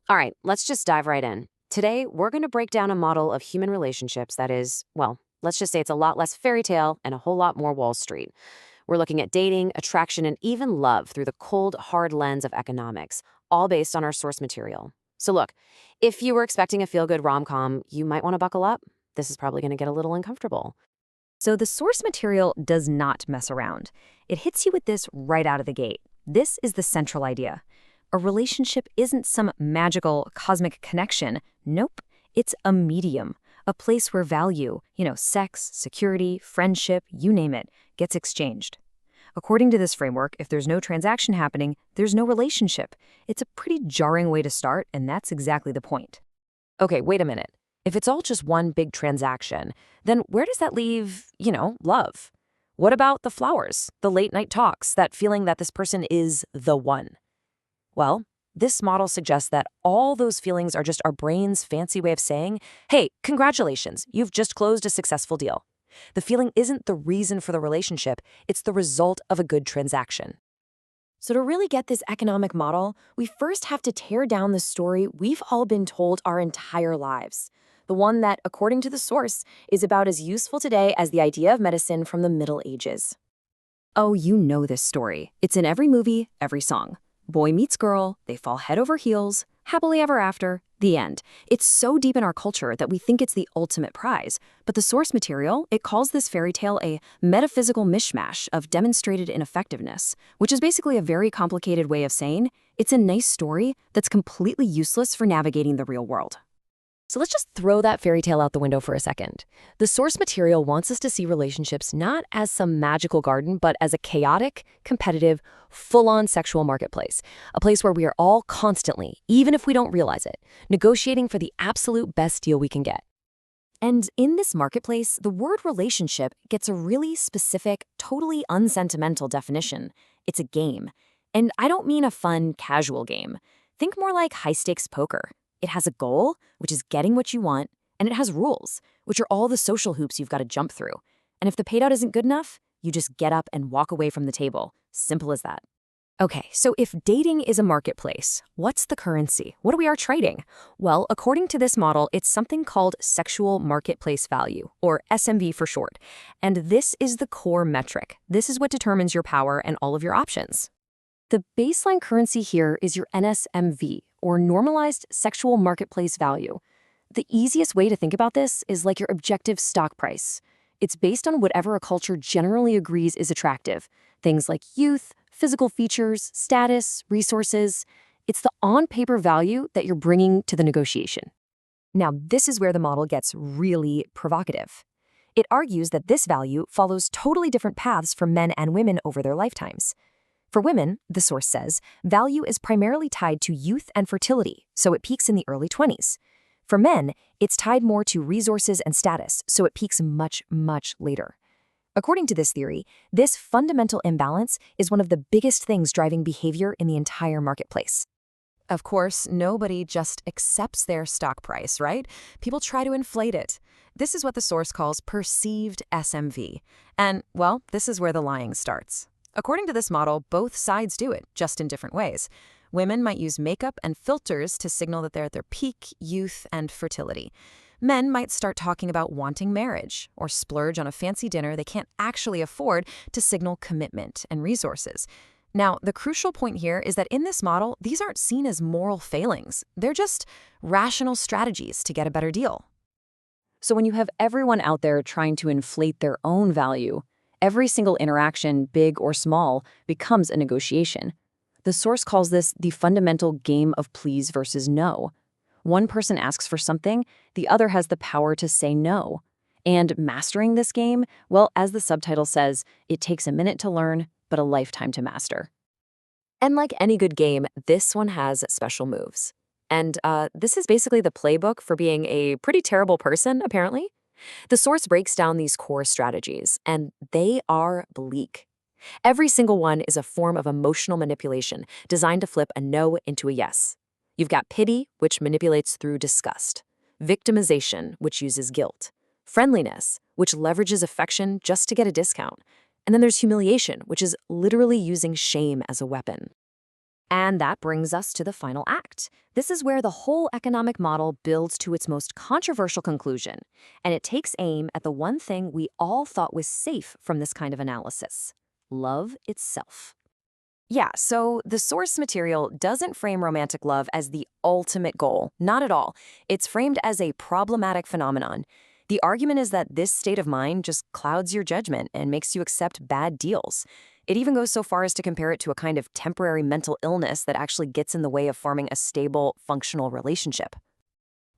All right, let's just dive right in. Today, we're going to break down a model of human relationships that is, well, let's just say it's a lot less fairy tale and a whole lot more Wall Street. We're looking at dating, attraction, and even love through the cold, hard lens of economics, all based on our source material. So, look, if you were expecting a feel good rom com, you might want to buckle up. This is probably going to get a little uncomfortable. So the source material does not mess around. It hits you with this right out of the gate. This is the central idea. A relationship isn't some magical cosmic connection. Nope. It's a medium, a place where value, sex, security, friendship, you name it, gets exchanged. According to this framework, if there's no transaction happening, there's no relationship. It's a pretty jarring way to start, and that's exactly the point. Okay, wait a minute. If it's all just one big transaction, then where does that leave, love? What about the flowers, the late night talks, that feeling that this person is the one? Well, this model suggests that all those feelings are just our brain's fancy way of saying, hey, congratulations, you've just closed a successful deal. The feeling isn't the reason for the relationship, it's the result of a good transaction. So to really get this economic model, we first have to tear down the story we've all been told our entire lives. The one that, according to the source, is about as useful today as the idea of medicine from the Middle Ages. Oh, you know this story. It's in every movie, every song. Boy meets girl, they fall head over heels, happily ever after, the end. It's so deep in our culture that we think it's the ultimate prize. But the source material, it calls this fairy tale a metaphysical mishmash of demonstrated ineffectiveness, which is basically a very complicated way of saying it's a nice story that's completely useless for navigating the real world. So let's just throw that fairy tale out the window for a second. The source material wants us to see relationships not as some magical garden, but as a chaotic, competitive, full-on sexual marketplace. A place where we are all constantly, even if we don't realize it, negotiating for the absolute best deal we can get. And in this marketplace, the word relationship gets a really specific, totally unsentimental definition. It's a game. And I don't mean a fun, casual game. Think more like high-stakes poker. It has a goal, which is getting what you want, and it has rules, which are all the social hoops you've got to jump through. And if the payout isn't good enough, you just get up and walk away from the table. Simple as that. Okay, so if dating is a marketplace, what's the currency? What we are trading? Well, according to this model, it's something called sexual marketplace value, or SMV for short. And this is the core metric. This is what determines your power and all of your options. The baseline currency here is your NSMV, or normalized sexual marketplace value. The easiest way to think about this is like your objective stock price. It's based on whatever a culture generally agrees is attractive. Things like youth, physical features, status, resources. It's the on-paper value that you're bringing to the negotiation. Now, this is where the model gets really provocative. It argues that this value follows totally different paths for men and women over their lifetimes. For women, the source says, value is primarily tied to youth and fertility, so it peaks in the early 20s. For men, it's tied more to resources and status, so it peaks much, much later. According to this theory, this fundamental imbalance is one of the biggest things driving behavior in the entire marketplace. Of course, nobody just accepts their stock price, right? People try to inflate it. This is what the source calls perceived SMV. And, well, this is where the lying starts. According to this model, both sides do it, just in different ways. Women might use makeup and filters to signal that they're at their peak youth and fertility. Men might start talking about wanting marriage or splurge on a fancy dinner they can't actually afford to signal commitment and resources. Now, the crucial point here is that in this model, these aren't seen as moral failings. They're just rational strategies to get a better deal. So when you have everyone out there trying to inflate their own value, every single interaction, big or small, becomes a negotiation. The source calls this the fundamental game of please versus no. One person asks for something, the other has the power to say no. And mastering this game, well, as the subtitle says, it takes a minute to learn, but a lifetime to master. And like any good game, this one has special moves. And this is basically the playbook for being a pretty terrible person, apparently. The source breaks down these core strategies, and they are bleak. Every single one is a form of emotional manipulation designed to flip a no into a yes. You've got pity, which manipulates through disgust, victimization, which uses guilt, friendliness, which leverages affection just to get a discount, and then there's humiliation, which is literally using shame as a weapon. And that brings us to the final act. This is where the whole economic model builds to its most controversial conclusion, and it takes aim at the one thing we all thought was safe from this kind of analysis: love itself. Yeah, so the source material doesn't frame romantic love as the ultimate goal, not at all. It's framed as a problematic phenomenon. The argument is that this state of mind just clouds your judgment and makes you accept bad deals. It even goes so far as to compare it to a kind of temporary mental illness that actually gets in the way of forming a stable, functional relationship.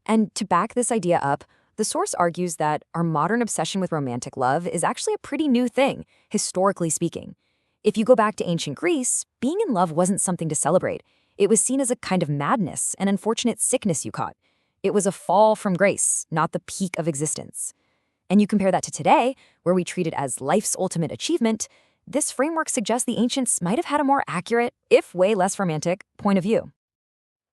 And to back this idea up, the source argues that our modern obsession with romantic love is actually a pretty new thing, historically speaking. If you go back to ancient Greece, being in love wasn't something to celebrate. It was seen as a kind of madness, an unfortunate sickness you caught. It was a fall from grace, not the peak of existence. And you compare that to today, where we treat it as life's ultimate achievement, this framework suggests the ancients might have had a more accurate, if way less romantic, point of view.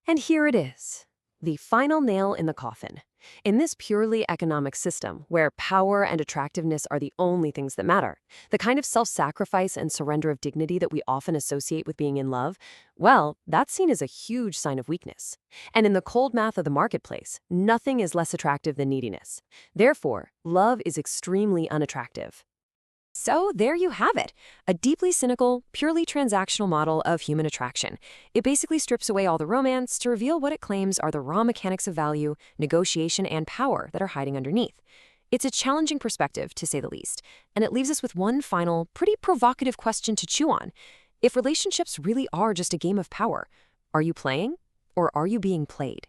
And here it is, the final nail in the coffin. In this purely economic system, where power and attractiveness are the only things that matter, the kind of self-sacrifice and surrender of dignity that we often associate with being in love, well, that's seen as a huge sign of weakness. And in the cold math of the marketplace, nothing is less attractive than neediness. Therefore, love is extremely unattractive. So there you have it, a deeply cynical, purely transactional model of human attraction. It basically strips away all the romance to reveal what it claims are the raw mechanics of value, negotiation, and power that are hiding underneath. It's a challenging perspective, to say the least, and it leaves us with one final, pretty provocative question to chew on. If relationships really are just a game of power, are you playing or are you being played?